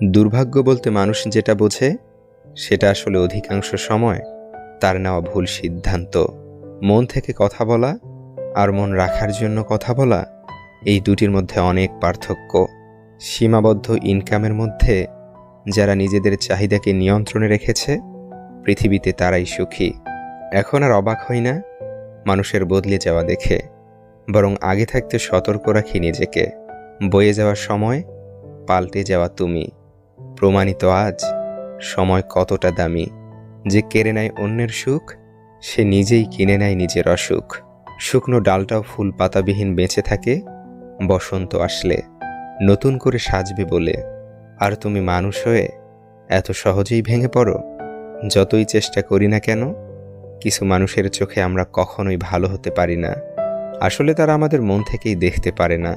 দুর্ভাগ্য বলতে মানুষ যেটা বোঝে সেটা আসলে অধিকাংশ সময় তার নেওয়া ভুল সিদ্ধান্ত। মন থেকে কথা বলা আর মন রাখার জন্য কথা বলা, এই দুটির মধ্যে অনেক পার্থক্য। সীমাবদ্ধ ইনকামের মধ্যে যারা নিজেদের চাহিদাকে নিয়ন্ত্রণে রেখেছে, পৃথিবীতে তারাই সুখী। এখন আর অবাক হই না মানুষের বদলে যাওয়া দেখে, বরং আগে থাকতে সতর্ক রাখি নিজেকে। বয়ে যাওয়ার সময় পাল্টে যাওয়া তুমি। প্রমাণিত আজ সময় কতটা দামি। যে কেড়ে নেয় অন্যের সুখ, সে নিজেই কিনে নেয় নিজের অসুখ। শুকনো ডালটাও ফুল পাতাবিহীন বেঁচে থাকে বসন্ত আসলে, নতুন করে সাজবে বলে। আর তুমি মানুষ হয়ে এত সহজেই ভেঙে পড়ো। যতই চেষ্টা করি না কেন, কিছু মানুষের চোখে আমরা কখনোই ভালো হতে পারি না। আসলে তারা আমাদের মন থেকেই দেখতে পারে না।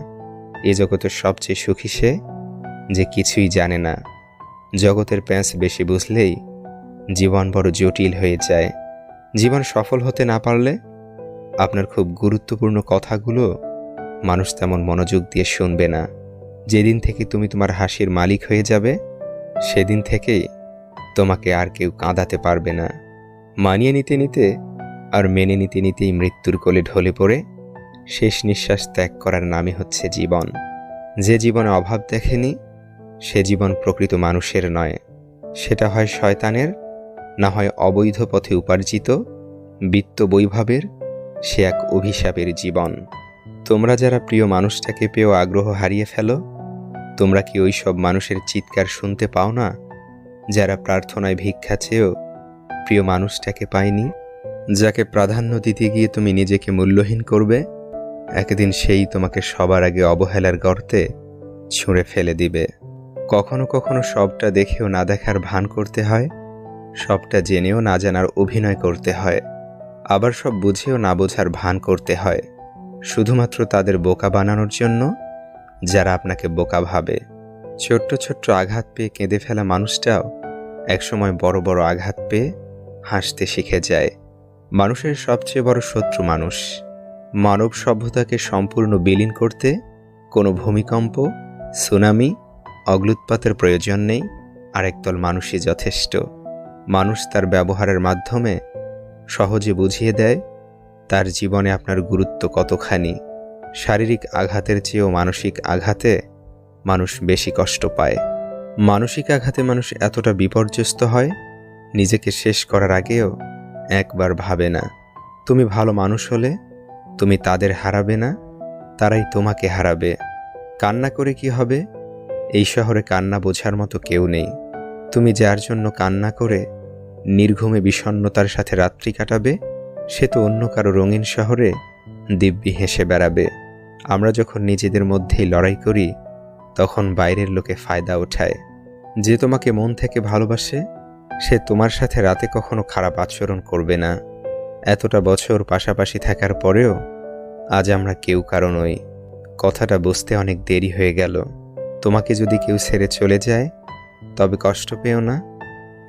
এ জগতের সবচেয়ে সুখী সে, যে কিছুই জানে না। জগতের প্যাঁচ বেশি বুঝলেই জীবন বড় জটিল হয়ে যায়। জীবন সফল হতে না পারলে আপনার খুব গুরুত্বপূর্ণ কথাগুলো মানুষ তেমন মনোযোগ দিয়ে শুনবে না। যেদিন থেকে তুমি তোমার হাসির মালিক হয়ে যাবে, সেদিন থেকেই তোমাকে আর কেউ কাঁদাতে পারবে না। মানিয়ে নিতে নিতে আর মেনে নিতে নিতেই মৃত্যুর কোলে ঢলে পড়ে শেষ নিঃশ্বাস ত্যাগ করার নামই হচ্ছে জীবন। যে জীবনে অভাব দেখেনি, সে জীবন প্রকৃত মানুষের নয়। সেটা হয় শয়তানের, না হয় অবৈধ পথে উপার্জিত বিত্ত বৈভবের সে এক অভিশাপের জীবন। তোমরা যারা প্রিয় মানুষটাকে পেয়েও আগ্রহ হারিয়ে ফেলো, তোমরা কি ওই সব মানুষের চিৎকার শুনতে পাও না যারা প্রার্থনায় ভিক্ষা চেয়েও প্রিয় মানুষটাকে পায়নি? যাকে প্রাধান্য দিতে গিয়ে তুমি নিজেকে মূল্যহীন করবে, একদিন সেই তোমাকে সবার আগে অবহেলার গর্তে ছুঁড়ে ফেলে দিবে। কখনো কখনো সবটা দেখেও না দেখার ভান করতে হয়, সবটা জেনেও না জানার অভিনয় করতে হয়, আবার সব বুঝেও না বোঝার ভান করতে হয়, শুধুমাত্র তাদের বোকা বানানোর জন্য যারা আপনাকে বোকা ভাবে। ছোট্ট ছোট্ট আঘাত পেয়ে কেঁদে ফেলা মানুষটাও একসময় বড় বড় আঘাত পেয়ে হাসতে শিখে যায়। মানুষের সবচেয়ে বড় শত্রু মানুষ। মানব সভ্যতাকে সম্পূর্ণ বিলীন করতে কোনো ভূমিকম্প, সুনামি, অগ্ন্যুৎপাতের প্রয়োজন নেই। আরেকদল মানুষই যথেষ্ট। মানুষ তার ব্যবহারের মাধ্যমে সহজে বুঝিয়ে দেয় তার জীবনে আপনার গুরুত্ব কতখানি। শারীরিক আঘাতের চেয়েও মানসিক আঘাতে মানুষ বেশি কষ্ট পায়। মানসিক আঘাতে মানুষ এতটা বিপর্যস্ত হয়, নিজেকে শেষ করার আগেও একবার ভাবে না। তুমি ভালো মানুষ হলে তুমি তাদের হারাবে না, তারাই তোমাকে হারাবে। কান্না করে কি হবে? এই শহরে কান্না বোঝার মতো কেউ নেই। তুমি যার জন্য কান্না করে নির্ঘুমে বিষণ্ণতার সাথে রাত্রি কাটাবে, সে তো অন্য কারো রঙিন শহরে দিব্যি হেসে বেড়াবে। আমরা যখন নিজেদের মধ্যেই লড়াই করি, তখন বাইরের লোকে ফায়দা ওঠায়। যে তোমাকে মন থেকে ভালোবাসে, সে তোমার সাথে রাতে কখনো খারাপ আচরণ করবে না। এতটা বছর পাশাপাশি থাকার পরেও আজ আমরা কেউ কারো নই। কথাটা বুঝতে অনেক দেরি হয়ে গেল। তোমাকে যদি কেউ ছেড়ে চলে যায়, তবে কষ্ট পেও না।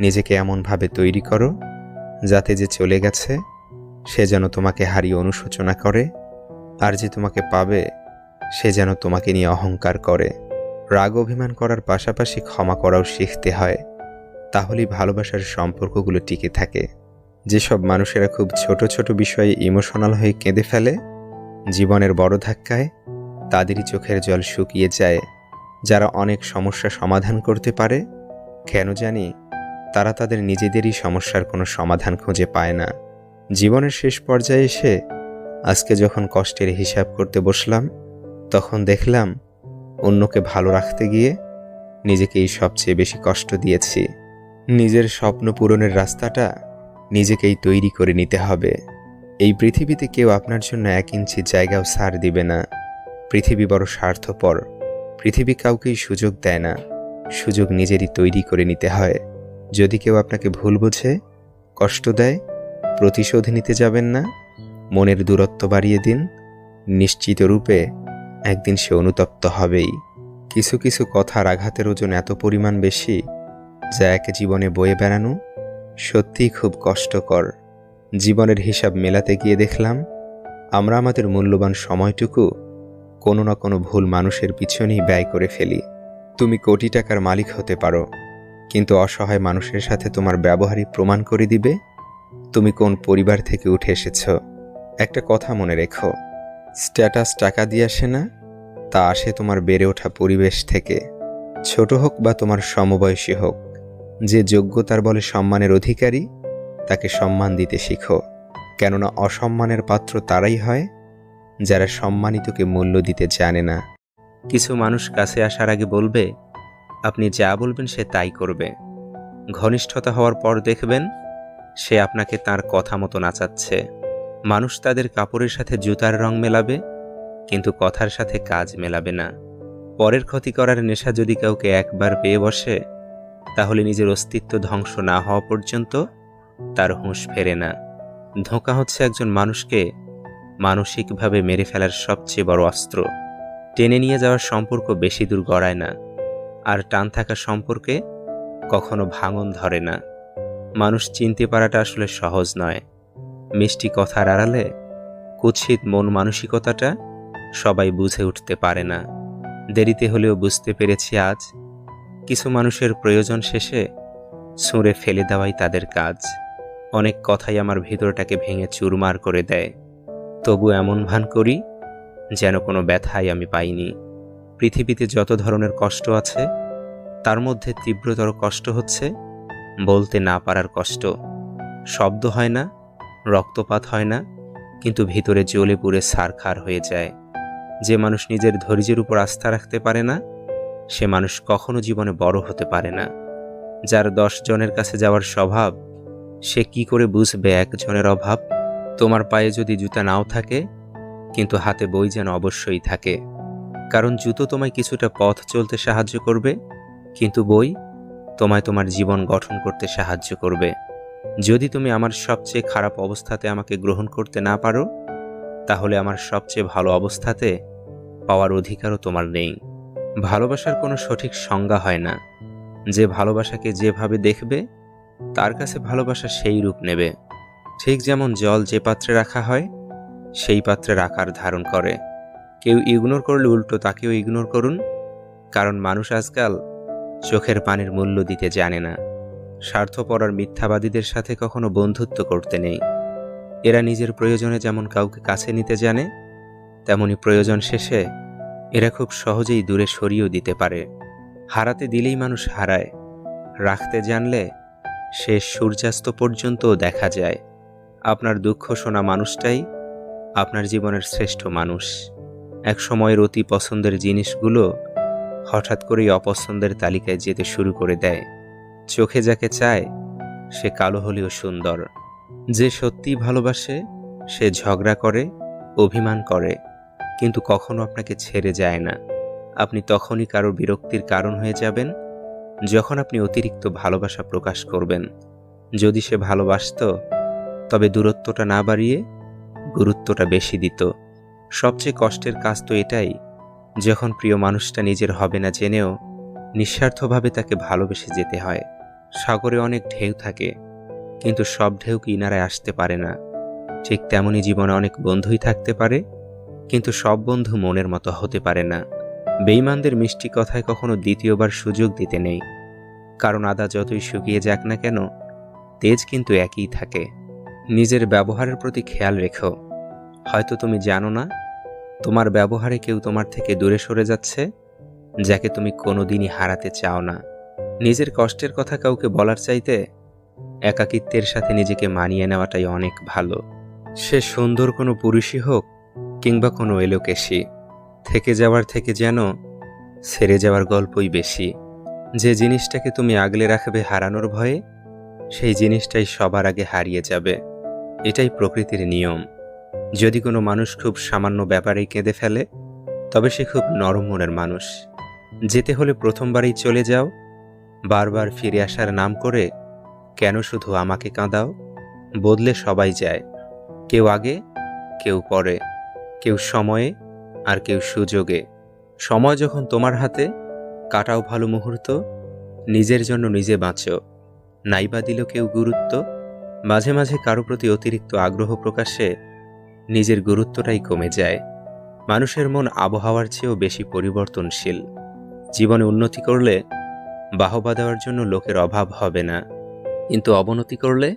নিজেকে এমনভাবে তৈরি করো যাতে যে চলে গেছে সে যেন তোমাকে হারিয়ে অনুশোচনা করে, আর যে তোমাকে পাবে সে যেন তোমাকে নিয়ে অহংকার করে। রাগ অভিমান করার পাশাপাশি ক্ষমা করাও শিখতে হয়, তাহলেই ভালোবাসার সম্পর্কগুলো টিকে থাকে। যেসব মানুষেরা খুব ছোট ছোট বিষয়ে ইমোশনাল হয়ে কেঁদে ফেলে, জীবনের বড় ধাক্কায় তাদেরই চোখের জল শুকিয়ে যায়। যারা অনেক সমস্যা সমাধান করতে পারে, কেন জানি তারা তাদের নিজেদেরই সমস্যার কোনো সমাধান খুঁজে পায় না। জীবনের শেষ পর্যায়ে এসে আজকে যখন কষ্টের হিসাব করতে বসলাম, তখন দেখলাম অন্যকে ভালো রাখতে গিয়ে নিজেকেই সবচেয়ে বেশি কষ্ট দিয়েছি। নিজের স্বপ্ন পূরণের রাস্তাটা নিজেকেই তৈরি করে নিতে হবে। এই পৃথিবীতে কেউ আপনার জন্য 1 ইঞ্চি জায়গাও ছাড় দিবে না। পৃথিবী বড় স্বার্থপর। পৃথিবী কাউকেই সুযোগ দেয় না, সুযোগ নিজেরই তৈরি করে নিতে হয়। যদি কেউ আপনাকে ভুল বোঝে, কষ্ট দেয়, প্রতিশোধ নিতে যাবেন না। মনের দূরত্ব বাড়িয়ে দিন। নিশ্চিত রূপে একদিন সে অনুতপ্ত হবেই। কিছু কিছু কথার আঘাতের ওজন এত পরিমাণ বেশি, যা এক জীবনে বয়ে বেড়ানো সত্যিই খুব কষ্টকর। জীবনের হিসাব মেলাতে গিয়ে দেখলাম আমরা আমাদের মূল্যবান সময়টুকু কোনো না কোনো ভুল মানুষের পিছনেই ব্যয় করে ফেলি। তুমি কোটি টাকার মালিক হতে পারো, কিন্তু অসহায় মানুষের সাথে তোমার ব্যবহারই প্রমাণ করে দিবে তুমি কোন পরিবার থেকে উঠে এসেছ। একটা কথা মনে রেখো, স্ট্যাটাস টাকা দিয়ে আসে না, তা আসে তোমার বেড়ে ওঠা পরিবেশ থেকে। ছোট হোক বা তোমার সমবয়সী হোক, যে যোগ্যতার বলে সম্মানের অধিকারী, তাকে সম্মান দিতে শিখো। কেননা অসম্মানের পাত্র তারাই হয় যারা সম্মানিতকে মূল্য দিতে জানে না। কিছু মানুষ কাছে আসার আগে বলবে, আপনি যা বলবেন সে তাই করবে। ঘনিষ্ঠতা হওয়ার পর দেখবেন সে আপনাকে তার কথা মতো নাচাচ্ছে। মানুষ তাদের কাপড়ের সাথে জুতার রং মেলাবে, কিন্তু কথার সাথে কাজ মেলাবে না। পরের ক্ষতি করার নেশা যদি কাউকে একবার পেয়ে বসে, তাহলে নিজের অস্তিত্ব ধ্বংস না হওয়া পর্যন্ত তার হুঁশ ফেরে না। ধোঁকা হচ্ছে একজন মানুষকে মানসিকভাবে মেরে ফেলার সবচেয়ে বড় অস্ত্র। টেনে নিয়ে যাওয়ার সম্পর্ক বেশি দূর গড়ায় না, আর টান থাকা সম্পর্কে কখনো ভাঙন ধরে না। মানুষ চিনতে পারাটা আসলে সহজ নয়। মিষ্টি কথার আড়ালে কুৎসিত মন মানসিকতাটা সবাই বুঝে উঠতে পারে না। দেরিতে হলেও বুঝতে পেরেছি আজ, কিছু মানুষের প্রয়োজন শেষে ছুঁড়ে ফেলে দেওয়াই তাদের কাজ। অনেক কথাই আমার ভিতরটাকে ভেঙে চুরমার করে দেয়, তবু এমন ভান করি যেন কোনো ব্যথাই আমি পাইনি। পৃথিবীতে যত ধরনের কষ্ট আছে, তার মধ্যে তীব্রতর কষ্ট হচ্ছে বলতে না পারার কষ্ট। শব্দ হয় না, রক্তপাত হয় না, কিন্তু ভিতরে জ্বলে পুড়ে ছারখার হয়ে যায়। যে মানুষ নিজের ধৈর্যের উপর আস্থা রাখতে পারে না, সে মানুষ কখনো জীবনে বড় হতে পারে না। যার 10 জনের কাছে যাওয়ার স্বভাব, সে কি করে বুঝবে একজনের অভাব? তোমার পায়ে যদি জুতা নাও থাকে, কিন্তু হাতে বই যেন অবশ্যই থাকে। কারণ জুতো তোমায় কিছুটা পথ চলতে সাহায্য করবে, কিন্তু বই তোমায় তোমার জীবন গঠন করতে সাহায্য করবে। যদি তুমি আমার সবচেয়ে খারাপ অবস্থাতে আমাকে গ্রহণ করতে না পারো, তাহলে আমার সবচেয়ে ভালো অবস্থাতে পাওয়ার অধিকারও তোমার নেই। ভালোবাসার কোনো সঠিক সংজ্ঞা হয় না। যে ভালোবাসাকে যেভাবে দেখবে, তার কাছে ভালোবাসা সেই রূপ নেবে। ঠিক যেমন জল যে পাত্রে রাখা হয়, সেই পাত্রের আকার ধারণ করে। কেউ ইগনোর করলে উল্টো তাকেও ইগনোর করুন, কারণ মানুষ আজকাল চোখের পানির মূল্য দিতে জানে না। স্বার্থপর আর মিথ্যাবাদীদের সাথে কখনো বন্ধুত্ব করতে নেই। এরা নিজের প্রয়োজনে যেমন কাউকে কাছে নিতে জানে, তেমনি প্রয়োজন শেষে এরা খুব সহজেই দূরে সরিয়েও দিতে পারে। হারাতে দিলেই মানুষ হারায়, রাখতে জানলে শেষ সূর্যাস্ত পর্যন্তও দেখা যায়। আপনার দুঃখ শোনা মানুষটাই আপনার জীবনের শ্রেষ্ঠ মানুষ। এক সময়ের অতি পছন্দের জিনিসগুলো হঠাৎ করেই অপছন্দের তালিকায় যেতে শুরু করে দেয়। চোখে যাকে চায় সে কালো হলেও সুন্দর। যে সত্যিই ভালোবাসে সে ঝগড়া করে, অভিমান করে, কিন্তু কখনো আপনাকে ছেড়ে যায় না। আপনি তখনই কারোর বিরক্তির কারণ হয়ে যাবেন যখন আপনি অতিরিক্ত ভালোবাসা প্রকাশ করবেন। যদি সে ভালোবাসতো, তবে দূরত্বটা না বাড়িয়ে গুরুত্বটা বেশি দিত। সবচেয়ে কষ্টের কাজ তো এটাই, যখন প্রিয় মানুষটা নিজের হবে না জেনেও নিঃস্বার্থভাবে তাকে ভালোবেসে যেতে হয়। সাগরে অনেক ঢেউ থাকে, কিন্তু সব ঢেউ কিনারায় আসতে পারে না। ঠিক তেমনি জীবনে অনেক বন্ধুই থাকতে পারে, কিন্তু সব বন্ধু মনের মতো হতে পারে না। বেঈমানদের মিষ্টি কথায় কখনো দ্বিতীয়বার সুযোগ দিতে নেই, কারণ আদা যতই শুকিয়ে যাক না কেন, তেজ কিন্তু একই থাকে। নিজের ব্যবহারের প্রতি খেয়াল রেখো। হয়তো তুমি জানো না, তোমার ব্যবহারে কেউ তোমার থেকে দূরে সরে যাচ্ছে, যাকে তুমি কোনোদিনই হারাতে চাও না। নিজের কষ্টের কথা কাউকে বলার চাইতে একাকিত্বের সাথে নিজেকে মানিয়ে নেওয়াটাই অনেক ভালো। সে সুন্দর কোনো পুরুষই হোক কিংবা কোনো এলোকেশী, থেকে যাওয়ার থেকে যেন ছেড়ে যাওয়ার গল্পই বেশি। যে জিনিসটাকে তুমি আগলে রাখবে হারানোর ভয়ে, সেই জিনিসটাই সবার আগে হারিয়ে যাবে। এটাই প্রকৃতির নিয়ম। যদি কোনো মানুষ খুব সামান্য ব্যাপারেই কেঁদে ফেলে, তবে সে খুব নরম মনের মানুষ। যেতে হলে প্রথমবারই চলে যাও, বারবার ফিরে আসার নাম করে কেন শুধু আমাকে কাঁদাও? বদলে সবাই যায়, কেউ আগে, কেউ পরে, কেউ সময়ে আর কেউ সুযোগে। সময় যখন তোমার হাতে, কাটাও ভালো মুহূর্ত, নিজের জন্য নিজে বাঁচো। নাইবা দিল কেউ গুরুত্ব। মাঝে মাঝে কারো প্রতি অতিরিক্ত আগ্রহ প্রকাশে নিজের গুরুত্বটাই কমে যায়। মানুষের মন আবহাওয়ার চেয়েও বেশি পরিবর্তনশীল। জীবনে উন্নতি করলে বাহবা দেওয়ার জন্য লোকের অভাব হবে না, কিন্তু অবনতি করলে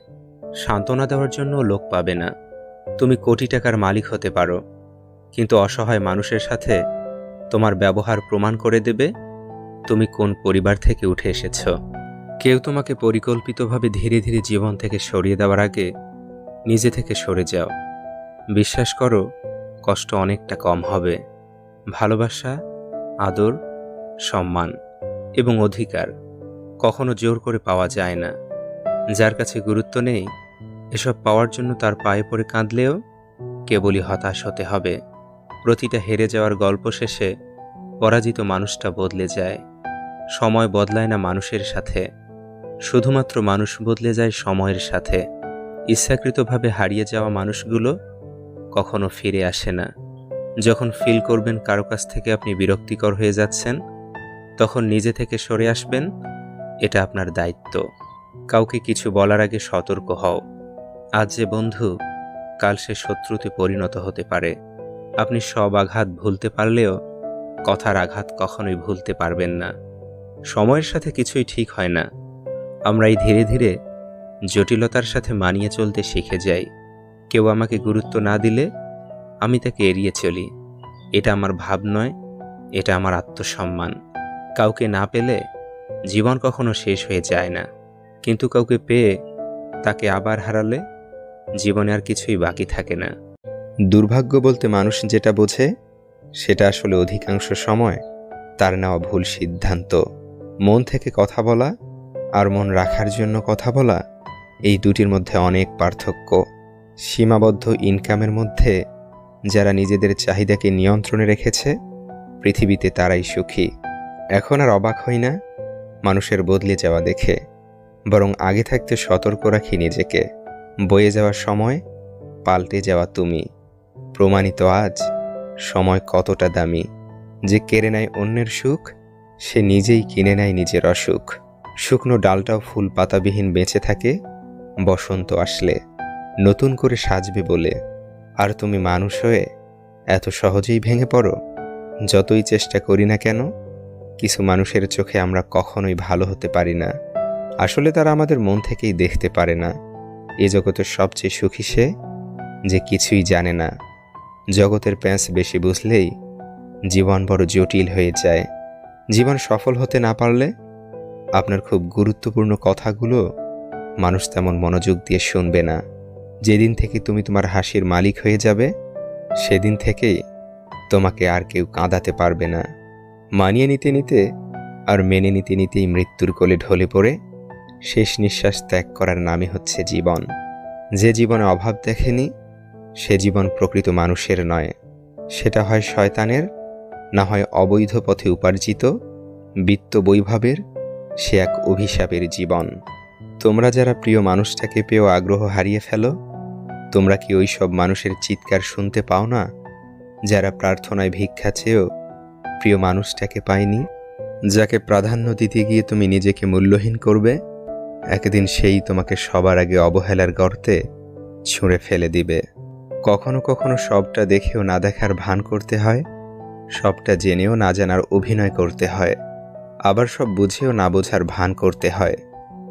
সান্ত্বনা দেওয়ার জন্য লোক পাবে না। তুমি কোটি টাকার মালিক হতে পারো, কিন্তু অসহায় মানুষের সাথে তোমার ব্যবহার প্রমাণ করে দেবে তুমি কোন পরিবার থেকে উঠে এসেছ। কেউ তোমাকে পরিকল্পিতভাবে ধীরে ধীরে জীবন থেকে সরিয়ে দেওয়ার আগে নিজে থেকে সরে যাও। বিশ্বাস করো, কষ্ট অনেকটা কম হবে। ভালোবাসা, আদর, সম্মান এবং অধিকার কখনো জোর করে পাওয়া যায় না। যার কাছে গুরুত্ব নেই, এসব পাওয়ার জন্য তার পায়ে পড়ে কাঁদলেও কেবলই হতাশ হতে হবে। প্রতিটা হেরে যাওয়ার গল্প শেষে পরাজিত মানুষটা বদলে যায়। সময় বদলায় না মানুষের সাথে, শুধুমাত্র মানুষ বদলে যায় সময়ের সাথে। ইচ্ছাকৃতভাবে হারিয়ে যাওয়া মানুষগুলো কখনো ফিরে আসে না। যখন ফিল করবেন কারো কাছ থেকে আপনি বিরক্তিকর হয়ে যাচ্ছেন, তখন নিজে থেকে সরে আসবেন। এটা আপনার দায়িত্ব। কাউকে কিছু বলার আগে সতর্ক হও। আজ যে বন্ধু, কাল সে শত্রুতে পরিণত হতে পারে। আপনি সব আঘাত ভুলতে পারলেও কথার আঘাত কখনোই ভুলতে পারবেন না। সময়ের সাথে কিছুই ঠিক হয় না। আমরাই ধীরে ধীরে জটিলতার সাথে মানিয়ে চলতে শিখে যাই। কেউ আমাকে গুরুত্ব না দিলে আমি তাকে এড়িয়ে চলি। এটা আমার ভাব নয়, এটা আমার আত্মসম্মান। কাউকে না পেলে জীবন কখনো শেষ হয়ে যায় না, কিন্তু কাউকে পেয়ে তাকে আবার হারালে জীবনে আর কিছুই বাকি থাকে না। দুর্ভাগ্য বলতে মানুষ যেটা বোঝে সেটা আসলে অধিকাংশ সময় তার নেওয়া ভুল সিদ্ধান্ত। মন থেকে কথা বলা আর মন রাখার জন্য কথা বলা, এই দুটির মধ্যে অনেক পার্থক্য। সীমাবদ্ধ ইনকামের মধ্যে যারা নিজেদের চাহিদাকে নিয়ন্ত্রণে রেখেছে, পৃথিবীতে তারাই সুখী। এখন আর অবাক হই না মানুষের বদলে যাওয়া দেখে, বরং আগে থাকতে সতর্ক রাখি নিজেকে। বয়ে যাওয়ার সময় পাল্টে যাওয়া তুমি। প্রমাণিত আজ সময় কতটা দামি। যে কেড়ে নেয় অন্যের সুখ, সে নিজেই কিনে নেয় নিজের অসুখ। শুকনো ডালটাও ফুল পাতাবিহীন বেঁচে থাকে বসন্ত আসলে, নতুন করে সাজবে বলে। আর তুমি মানুষ হয়ে এত সহজেই ভেঙে পড়ো। যতই চেষ্টা করি না কেন, কিছু মানুষের চোখে আমরা কখনোই ভালো হতে পারি না। আসলে তারা আমাদের মন থেকেই দেখতে পারে না। এ জগতের সবচেয়ে সুখী সে, যে কিছুই জানে না। জগতের প্যাঁচ বেশি বুঝলেই জীবন বড় জটিল হয়ে যায়। জীবন সফল হতে না পারলে আপনার খুব গুরুত্বপূর্ণ কথাগুলো মানুষ তেমন মনোযোগ দিয়ে শুনবে না। যেদিন থেকে তুমি তোমার হাসির মালিক হয়ে যাবে, সেদিন থেকেই তোমাকে আর কেউ কাঁদাতে পারবে না। মানিয়ে নিতে নিতে আর মেনে নিতে নিতেই মৃত্যুর কোলে ঢলে পড়ে শেষ নিঃশ্বাস ত্যাগ করার নামই হচ্ছে জীবন। যে জীবনে অভাব দেখেনি, সে জীবন প্রকৃত মানুষের নয়। সেটা হয় শয়তানের, না হয় অবৈধ পথে উপার্জিত বিত্ত বৈভবের সে এক অভিশাপের জীবন। তোমরা যারা প্রিয় মানুষটাকে পেয়েও আগ্রহ হারিয়ে ফেলো, তোমরা কি ওই সব মানুষের চিৎকার শুনতে পাও না যারা প্রার্থনায় ভিক্ষা চেয়েও প্রিয় মানুষটাকে পায়নি? যাকে প্রাধান্য দিতে গিয়ে তুমি নিজেকে মূল্যহীন করবে, একদিন সেই তোমাকে সবার আগে অবহেলার গর্তে ছুঁড়ে ফেলে দিবে। কখনো কখনো সবটা দেখেও না দেখার ভান করতে হয়, সবটা জেনেও না জানার অভিনয় করতে হয়, আবার সব বুঝেও না বোঝার ভান করতে হয়,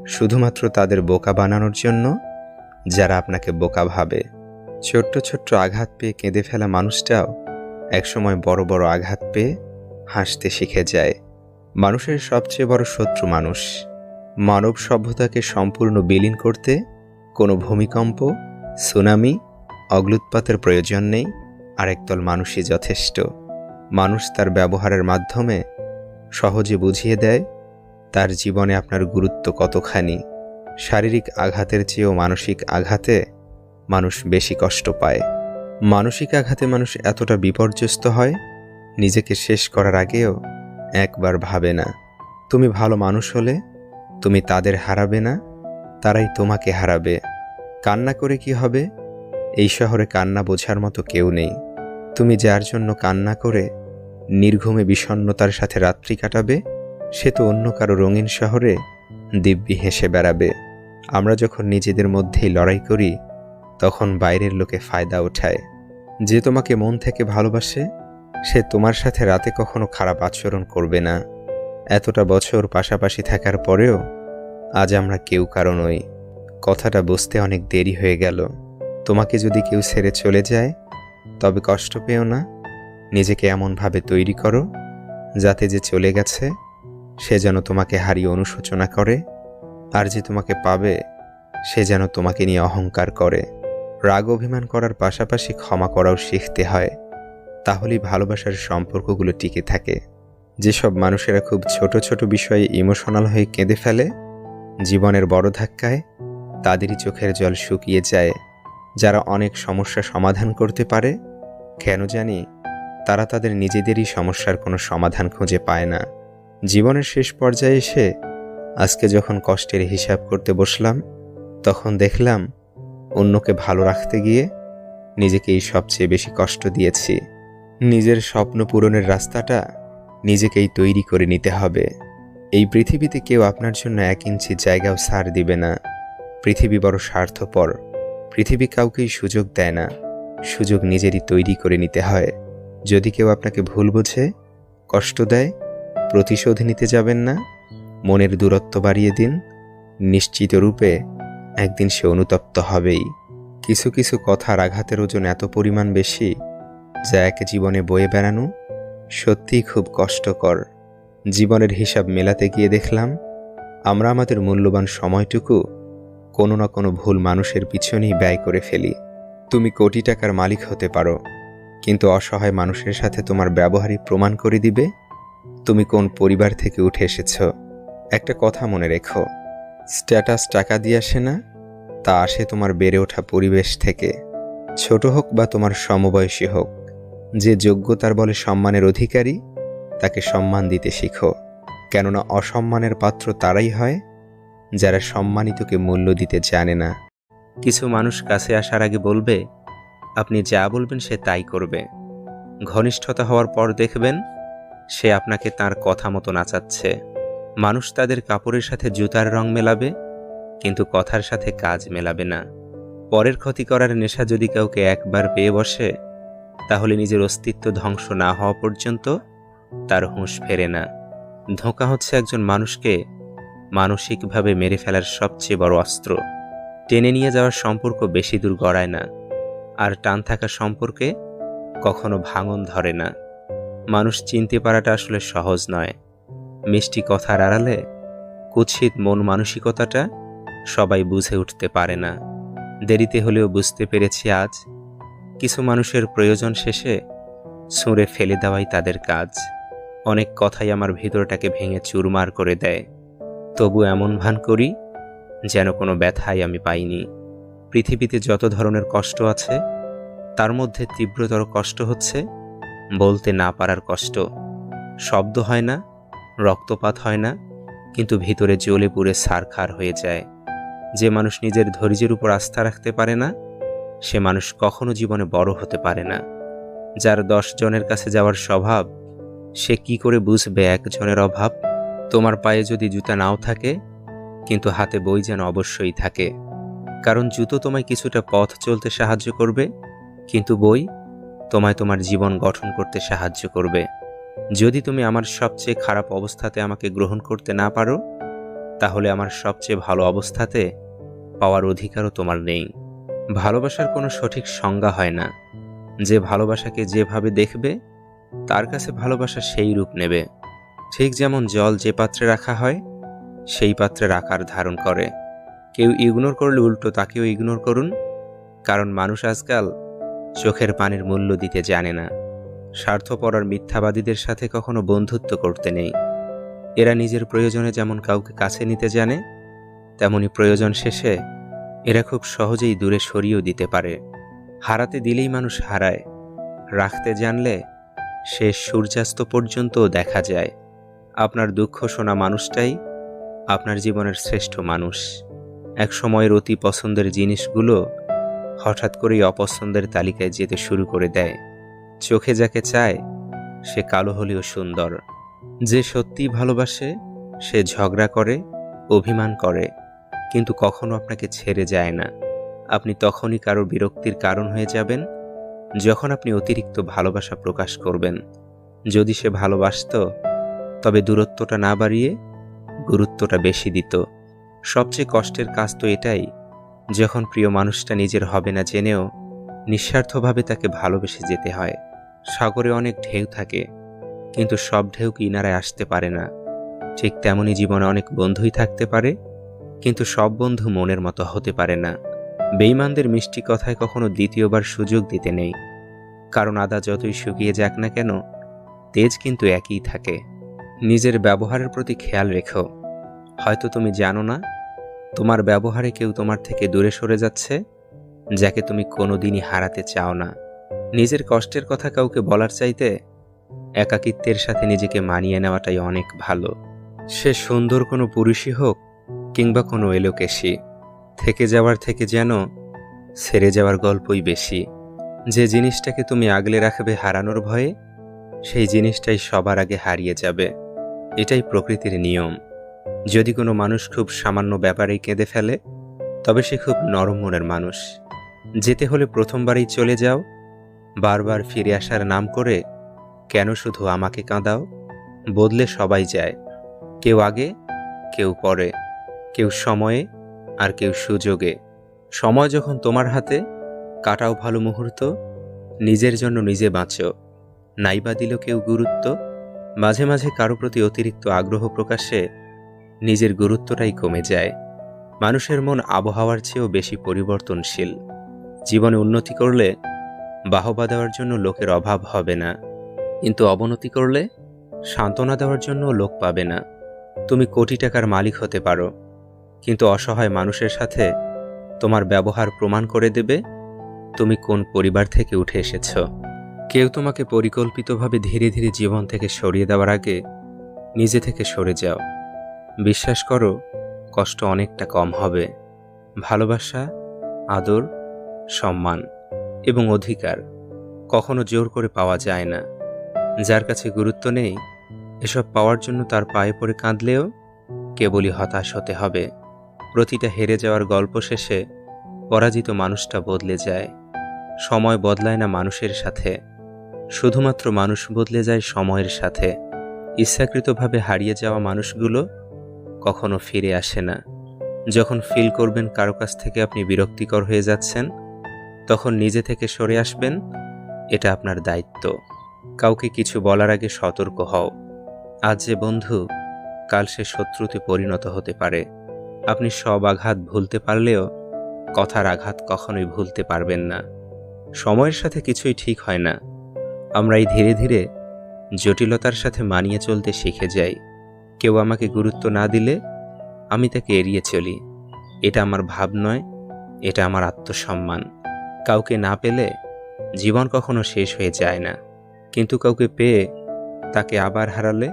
শুধুমাত্র তাদের বোকা বানানোর জন্য যারা আপনাকে বোকা ভাবে। ছোট্ট ছোট্ট আঘাত পেয়ে কেঁদে ফেলা মানুষটাও একসময় বড় বড় আঘাত পেয়ে হাসতে শিখে যায়। মানুষের সবচেয়ে বড় শত্রু মানুষ। মানব সভ্যতাকে সম্পূর্ণ বিলীন করতে কোনো ভূমিকম্প, সুনামি, অগ্ন্যুৎপাতের প্রয়োজন নেই। আরেকদল মানুষই যথেষ্ট। মানুষ তার ব্যবহারের মাধ্যমে সহজে বুঝিয়ে দেয় তার জীবনে আপনার গুরুত্ব কতখানি। শারীরিক আঘাতের চেয়েও মানসিক আঘাতে মানুষ বেশি কষ্ট পায়। মানসিক আঘাতে মানুষ এতটা বিপর্যস্ত হয়, নিজেকে শেষ করার আগেও একবার ভাবে না। তুমি ভালো মানুষ হলে তুমি তাদের হারাবে না, তারাই তোমাকে হারাবে। কান্না করে কি হবে? এই শহরে কান্না বোঝার মতো কেউ নেই। তুমি যার জন্য কান্না করে নির্ঘুমে বিষণ্ণতার সাথে রাত্রি কাটাবে, সে তো অন্য কারো রঙিন শহরে দিব্যি হেসে বেড়াবে। আমরা যখন নিজেদের মধ্যেই লড়াই করি, তখন বাইরের লোকে ফায়দা ওঠায়। যে তোমাকে মন থেকে ভালোবাসে, সে তোমার সাথে রাতে কখনো খারাপ আচরণ করবে না। এতটা বছর পাশাপাশি থাকার পরেও আজ আমরা কেউ কারো নই। কথাটা বুঝতে অনেক দেরি হয়ে গেল। তোমাকে যদি কেউ ছেড়ে চলে যায়, তবে কষ্ট পেও না। নিজেকে এমনভাবে তৈরি করো যাতে যে চলে গেছে সে যেন তোমাকে হারিয়ে অনুশোচনা করে, আর যে তোমাকে পাবে সে যেন তোমাকে নিয়ে অহংকার করে। রাগ অভিমান করার পাশাপাশি ক্ষমা করাও শিখতে হয়, তাহলেই ভালোবাসার সম্পর্কগুলো টিকে থাকে। যেসব মানুষেরা খুব ছোট ছোট বিষয়ে ইমোশনাল হয়ে কেঁদে ফেলে, জীবনের বড় ধাক্কায় তাদেরই চোখের জল শুকিয়ে যায়। যারা অনেক সমস্যা সমাধান করতে পারে, কেন জানি তারা তাদের নিজেদেরই সমস্যার কোনো সমাধান খুঁজে পায় না। জীবনের শেষ পর্যায়ে এসে আজকে যখন কষ্টের হিসাব করতে বসলাম, তখন দেখলাম অন্যকে ভালো রাখতে গিয়ে নিজেকেই সবচেয়ে বেশি কষ্ট দিয়েছি। নিজের স্বপ্ন পূরণের রাস্তাটা নিজেকেই তৈরি করে নিতে হবে। এই পৃথিবীতে কেউ আপনার জন্য 1 ইঞ্চি জায়গাও ছাড় দিবে না। পৃথিবী বড় স্বার্থপর। পৃথিবী কাউকেই সুযোগ দেয় না, সুযোগ নিজেরই তৈরি করে নিতে হয়। যদি কেউ আপনাকে ভুল বোঝে, কষ্ট দেয়, প্রতিশোধ নিতে যাবেন না। মনের দূরত্ব বাড়িয়ে দিন। নিশ্চিত রূপে একদিন সে অনুতপ্ত হবেই। কিছু কিছু কথার আঘাতের ওজন এত পরিমাণ বেশি যা এক জীবনে বয়ে বেড়ানো সত্যিই খুব কষ্টকর। জীবনের হিসাব মেলাতে গিয়ে দেখলাম আমরা আমাদের মূল্যবান সময়টুকু কোনো না কোনো ভুল মানুষের পিছনেই ব্যয় করে ফেলি। তুমি কোটি টাকার মালিক হতে পারো, কিন্তু অসহায় মানুষের সাথে তোমার ব্যবহারই প্রমাণ করে দিবে তুমি কোন পরিবার থেকে উঠে এসেছ। একটা কথা মনে রেখো, স্ট্যাটাস টাকা দিয়ে আসে না, তা আসে তোমার বেড়ে ওঠা পরিবেশ থেকে। ছোট হোক বা তোমার সমবয়সী হোক, যে যোগ্যতার বলে সম্মানের অধিকারী তাকে সম্মান দিতে শিখো। কেননা অসম্মানের পাত্র তারাই হয় যারা সম্মানিতকে মূল্য দিতে জানে না। কিছু মানুষ কাছে আসার আগে বলবে আপনি যা বলবেন সে তাই করবে। ঘনিষ্ঠতা হওয়ার পর দেখবেন সে আপনাকে তার কথা মতো নাচাচ্ছে। মানুষ তাদের কাপড়ের সাথে জুতার রং মেলাবে, কিন্তু কথার সাথে কাজ মেলাবে না। পরের ক্ষতি করার নেশা যদি কাউকে একবার পেয়ে বসে, তাহলে নিজের অস্তিত্ব ধ্বংস না হওয়া পর্যন্ত তার হুঁশ ফেরে না। ধোঁকা হচ্ছে একজন মানুষকে মানসিকভাবে মেরে ফেলার সবচেয়ে বড় অস্ত্র। টেনে নিয়ে যাওয়ার সম্পর্ক বেশি দূর গড়ায় না, আর টান থাকা সম্পর্কে কখনো ভাঙন ধরে না। মানুষ চিনতে পারাটা আসলে সহজ নয়। মিষ্টি কথার আড়ালে কুৎসিত মন মানসিকতাটা সবাই বুঝে উঠতে পারে না। দেরিতে হলেও বুঝতে পেরেছি আজ, কিছু মানুষের প্রয়োজন শেষে ছুঁড়ে ফেলে দেওয়াই তাদের কাজ। অনেক কথাই আমার ভিতরটাকে ভেঙে চুরমার করে দেয়, তবু এমন ভান করি যেন কোনো ব্যথাই আমি পাইনি। পৃথিবীতে যত ধরনের কষ্ট আছে, তার মধ্যে তীব্রতর কষ্ট হচ্ছে বলতে না পারার কষ্ট। শব্দ হয় না, রক্তপাত হয় না, কিন্তু ভিতরে জ্বলে পুড়ে ছারখার হয়ে যায়। যে মানুষ নিজের ধৈর্যের উপর আস্থা রাখতে পারে না, সে মানুষ কখনো জীবনে বড় হতে পারে না। যার 10 জনের কাছে যাওয়ার স্বভাব, সে কি করে বুঝবে একজনের অভাব? তোমার পায়ে যদি জুতা নাও থাকে, কিন্তু হাতে বই যেন অবশ্যই থাকে। কারণ জুতো তোমায় কিছুটা পথ চলতে সাহায্য করবে, কিন্তু বই তোমায় তোমার জীবন গঠন করতে সাহায্য করবে। যদি তুমি আমার সবচেয়ে খারাপ অবস্থাতে আমাকে গ্রহণ করতে না পারো, তাহলে আমার সবচেয়ে ভালো অবস্থাতে পাওয়ার অধিকারও তোমার নেই। ভালোবাসার কোনো সঠিক সংজ্ঞা হয় না। যে ভালোবাসাকে যেভাবে দেখবে, তার কাছে ভালোবাসা সেই রূপ নেবে। ঠিক যেমন জল যে পাত্রে রাখা হয়, সেই পাত্রের আকার ধারণ করে। কেউ ইগনোর করলে উল্টো তাকেও ইগনোর করুন, কারণ মানুষ আজকাল চোখের পানির মূল্য দিতে জানে না। স্বার্থপর আর মিথ্যাবাদীদের সাথে কখনো বন্ধুত্ব করতে নেই। এরা নিজের প্রয়োজনে যেমন কাউকে কাছে নিতে জানে, তেমনি প্রয়োজন শেষে এরা খুব সহজেই দূরে সরিয়েও দিতে পারে। হারাতে দিলেই মানুষ হারায়, রাখতে জানলে শেষ সূর্যাস্ত পর্যন্তও দেখা যায়। আপনার দুঃখ শোনা মানুষটাই আপনার জীবনের শ্রেষ্ঠ মানুষ। এক সময়ের অতি পছন্দের জিনিসগুলো হঠাৎ করেই অপছন্দের তালিকায় যেতে শুরু করে দেয়। চোখে যাকে চায় সে কালো হলেও সুন্দর। যে সত্যিই ভালোবাসে সে ঝগড়া করে, অভিমান করে, কিন্তু কখনো আপনাকে ছেড়ে যায় না। আপনি তখনই কারোর বিরক্তির কারণ হয়ে যাবেন যখন আপনি অতিরিক্ত ভালোবাসা প্রকাশ করবেন। যদি সে ভালোবাসতো, তবে দূরত্বটা না বাড়িয়ে গুরুত্বটা বেশি দিত। সবচেয়ে কষ্টের কাজ তো এটাই, যখন প্রিয় মানুষটা নিজের হবে না জেনেও নিঃস্বার্থভাবে তাকে ভালোবেসে যেতে হয়। সাগরে অনেক ঢেউ থাকে, কিন্তু সব ঢেউ কিনারায় আসতে পারে না। ঠিক তেমনই জীবনে অনেক বন্ধুই থাকতে পারে, কিন্তু সব বন্ধু মনের মতো হতে পারে না। বেঈমানদের মিষ্টি কথায় কখনো দ্বিতীয়বার সুযোগ দিতে নেই, কারণ আদা যতই শুকিয়ে যাক না কেন, তেজ কিন্তু একই থাকে। নিজের ব্যবহারের প্রতি খেয়াল রেখো। হয়তো তুমি জানো না, তোমার ব্যবহারে কেউ তোমার থেকে দূরে সরে যাচ্ছে, যাকে তুমি কোনোদিনই হারাতে চাও না। নিজের কষ্টের কথা কাউকে বলার চাইতে একাকিত্বের সাথে নিজেকে মানিয়ে নেওয়াটাই অনেক ভালো। সে সুন্দর কোনো পুরুষই হোক কিংবা কোনো এলোকেশী, থেকে যাওয়ার থেকে যেন ছেড়ে যাওয়ার গল্পই বেশি। যে জিনিসটাকে তুমি আগলে রাখবে হারানোর ভয়ে, সেই জিনিসটাই সবার আগে হারিয়ে যাবে। এটাই প্রকৃতির নিয়ম। যদি কোনো মানুষ খুব সামান্য ব্যাপারেই কেঁদে ফেলে, তবে সে খুব নরম মনের মানুষ। যেতে হলে প্রথমবারই চলে যাও, বারবার ফিরে আসার নাম করে কেন শুধু আমাকে কাঁদাও। বদলে সবাই যায়, কেউ আগে, কেউ পরে, কেউ সময়ে আর কেউ সুযোগে। সময় যখন তোমার হাতে, কাটাও ভালো মুহূর্ত, নিজের জন্য নিজে বাঁচো। নাইবা দিল কেউ গুরুত্ব। মাঝে মাঝে কারো প্রতি অতিরিক্ত আগ্রহ প্রকাশে নিজের গুরুত্বটাই কমে যায়। মানুষের মন আবহাওয়ার চেয়েও বেশি পরিবর্তনশীল। জীবনে উন্নতি করলে বাহবা দেওয়ার জন্য লোকের অভাব হবে না, কিন্তু অবনতি করলে সান্ত্বনা দেওয়ার জন্য লোক পাবে না। তুমি কোটি টাকার মালিক হতে পারো, কিন্তু অসহায় মানুষের সাথে তোমার ব্যবহার প্রমাণ করে দেবে তুমি কোন পরিবার থেকে উঠে এসেছ। কেউ তোমাকে পরিকল্পিতভাবে ধীরে ধীরে জীবন থেকে সরিয়ে দেওয়ার আগে নিজে থেকে সরে যাও। বিশ্বাস করো, কষ্ট অনেকটা কম হবে। ভালোবাসা, আদর, সম্মান এবং অধিকার কখনো জোর করে পাওয়া যায় না। যার কাছে গুরুত্ব নেই, এসব পাওয়ার জন্য তার পায়ে পড়ে কাঁদলেও কেবলই হতাশ হতে হবে। প্রতিটা হেরে যাওয়ার গল্প শেষে পরাজিত মানুষটা বদলে যায়। সময় বদলায় না মানুষের সাথে, শুধুমাত্র মানুষ বদলে যায় সময়ের সাথে। ইচ্ছাকৃতভাবে হারিয়ে যাওয়া মানুষগুলো কখনো ফিরে আসে না। যখন ফিল করবেন কারো কাছ থেকে আপনি বিরক্তিকর হয়ে যাচ্ছেন, তখন নিজে থেকে সরে আসবেন। এটা আপনার দায়িত্ব। কাউকে কিছু বলার আগে সতর্ক হও। আজ যে বন্ধু, কাল সে শত্রুতে পরিণত হতে পারে। আপনি সব আঘাত ভুলতে পারলেও কথার আঘাত কখনোই ভুলতে পারবেন না। সময়ের সাথে কিছুই ঠিক হয় না। আমরা এই ধীরে ধীরে জটিলতার সাথে মানিয়ে চলতে শিখে যাই। কেউ আমাকে গুরুত্ব না দিলে আমি তাকে এড়িয়ে চলি। এটা আমার ভাব নয়, এটা আমার আত্মসম্মান। কাউকে না পেলে জীবন কখনো শেষ হয়ে যায় না, কিন্তু কাউকে পেয়ে তাকে আবার হারালে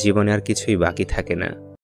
জীবনে আর কিছুই বাকি থাকে না।